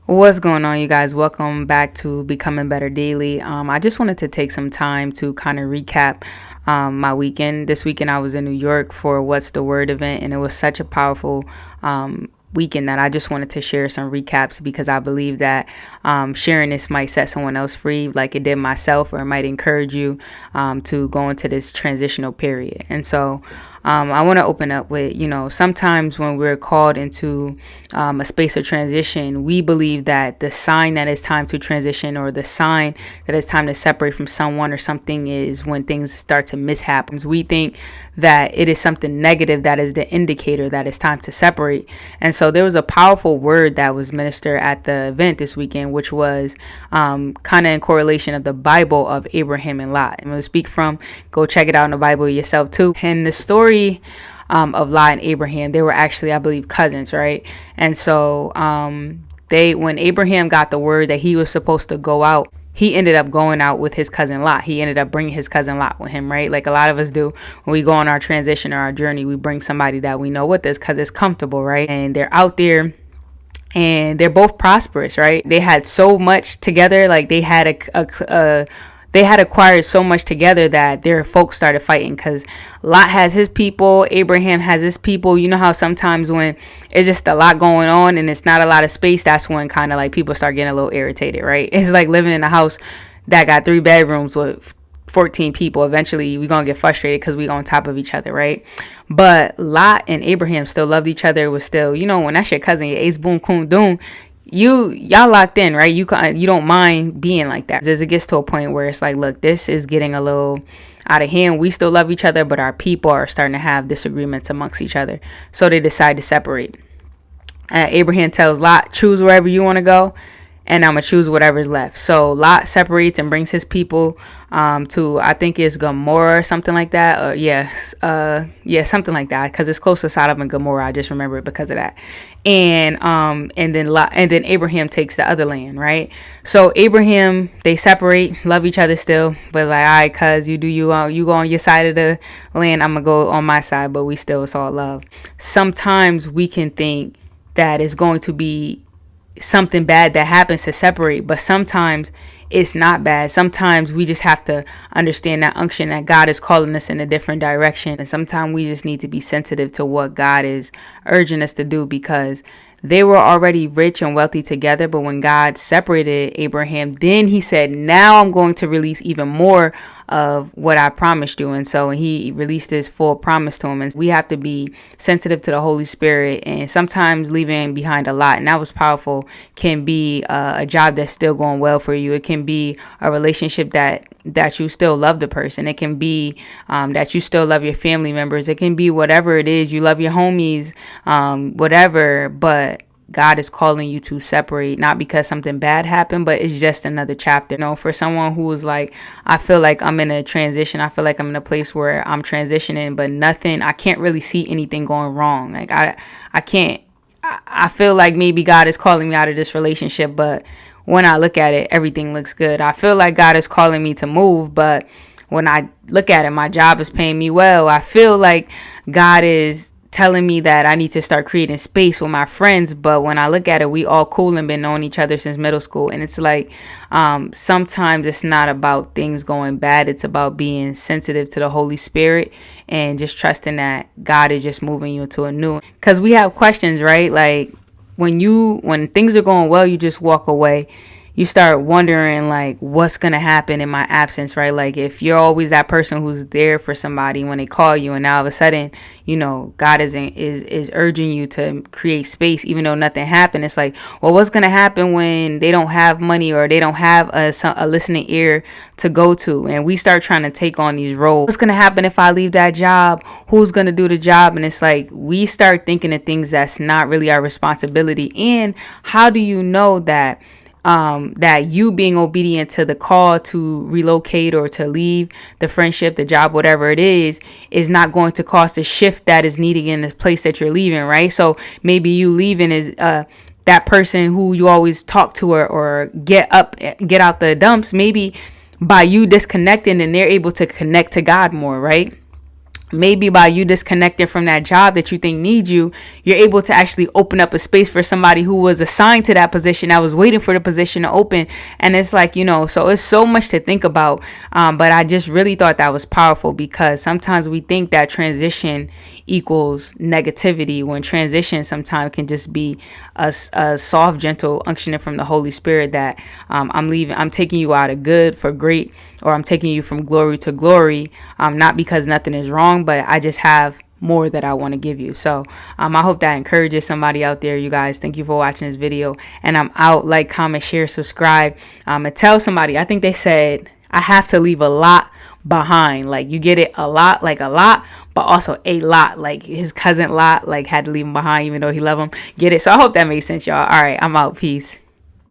What's going on, you guys? Welcome back to Becoming Better Daily. I just wanted to take some time to kind of recap my weekend. This weekend, I was in New York for What's the Word event, and it was such a powerful weekend that I just wanted to share some recaps because I believe that sharing this might set someone else free, like it did myself, or it might encourage you to go into this transitional period. And so, I want to open up with, sometimes when we're called into a space of transition, we believe that the sign that it's time to transition or the sign that it's time to separate from someone or something is when things start to mishap. We think that it is something negative that is the indicator that it's time to separate. And so there was a powerful word that was ministered at the event this weekend, which was kind of in correlation of the Bible of Abraham and Lot. I'm going to speak from, go check it out in the Bible yourself too. And the story of Lot and Abraham, they were actually, I believe, cousins, right? And so when Abraham got the word that he was supposed to go out, he ended up going out with his cousin Lot. He ended up bringing his cousin Lot with him, right? Like a lot of us do when we go on our transition or our journey, we bring somebody that we know with us because it's comfortable, right? And they're out there and they're both prosperous, right? They had so much together, like they had they had acquired so much together that their folks started fighting because Lot has his people, Abraham has his people. You know how sometimes when it's just a lot going on and it's not a lot of space, that's when kind of like people start getting a little irritated, right? It's like living in a house that got 3 bedrooms with 14 people. Eventually we're gonna get frustrated because we on top of each other, right? But Lot and Abraham still loved each other. It was still, when that's your cousin, your ace boom coon doom, y'all locked in, right? You don't mind being like that. As it gets to a point where it's like, look, this is getting a little out of hand. We still love each other, but our people are starting to have disagreements amongst each other. So they decide to separate. Abraham tells Lot, choose wherever you want to go, and I'm gonna choose whatever's left. So Lot separates and brings his people to, I think it's Gomorrah or something like that. Something like that, because it's close to Sodom and Gomorrah. I just remember it because of that. And then Abraham takes the other land, right? So Abraham, they separate, love each other still, but like, all right, cuz you go on your side of the land, I'm gonna go on my side, but it's all love. Sometimes we can think that it's going to be something bad that happens to separate, but sometimes it's not bad. Sometimes we just have to understand that unction that God is calling us in a different direction, and sometimes we just need to be sensitive to what God is urging us to do, because they were already rich and wealthy together. But when God separated Abraham, then he said, now I'm going to release even more of what I promised you. And so he released his full promise to him. And we have to be sensitive to the Holy Spirit. And sometimes leaving behind a lot, and that was powerful, can be a job that's still going well for you. It can be a relationship that you still love the person. It can be that you still love your family members. It can be whatever it is. You love your homies, whatever. But God is calling you to separate, not because something bad happened, but it's just another chapter. For someone who is like, I feel like I'm in a transition. I feel like I'm in a place where I'm transitioning, but I can't really see anything going wrong. Like I can't, I feel like maybe God is calling me out of this relationship, but when I look at it, everything looks good. I feel like God is calling me to move, but when I look at it, my job is paying me well. I feel like God is telling me that I need to start creating space with my friends, but when I look at it, we all cool and been knowing each other since middle school. And it's like sometimes it's not about things going bad. It's about being sensitive to the Holy Spirit and just trusting that God is just moving you into a new, because we have questions, right? Like when things are going well, you just walk away. You start wondering, like, what's going to happen in my absence, right? Like, if you're always that person who's there for somebody when they call you, and now all of a sudden, God is urging you to create space, even though nothing happened. It's like, well, what's going to happen when they don't have money or they don't have a listening ear to go to? And we start trying to take on these roles. What's going to happen if I leave that job? Who's going to do the job? And it's like, we start thinking of things that's not really our responsibility. And how do you know that you being obedient to the call to relocate or to leave the friendship, the job, whatever it is not going to cause the shift that is needed in the place that you're leaving, right? So maybe you leaving is that person who you always talk to or get out the dumps. Maybe by you disconnecting, and they're able to connect to God more, right? maybe by you disconnecting from that job that you think needs you, you're able to actually open up a space for somebody who was assigned to that position, that was waiting for the position to open. And it's like, so it's so much to think about. But I just really thought that was powerful, because sometimes we think that transition equals negativity, when transition sometimes can just be a soft, gentle unctioning from the Holy Spirit that I'm taking you out of good for great, or I'm taking you from glory to glory, not because nothing is wrong, but I just have more that I want to give you. So I hope that encourages somebody out there. You guys, thank you for watching this video, and I'm out. Like, comment, share, subscribe, and tell somebody. I think they said I have to leave a lot behind. Like, you get it, a lot, like a lot, but also a lot, like his cousin Lot, like, had to leave him behind even though he loved him. Get it? So I hope that made sense, y'all. All right, I'm out. Peace.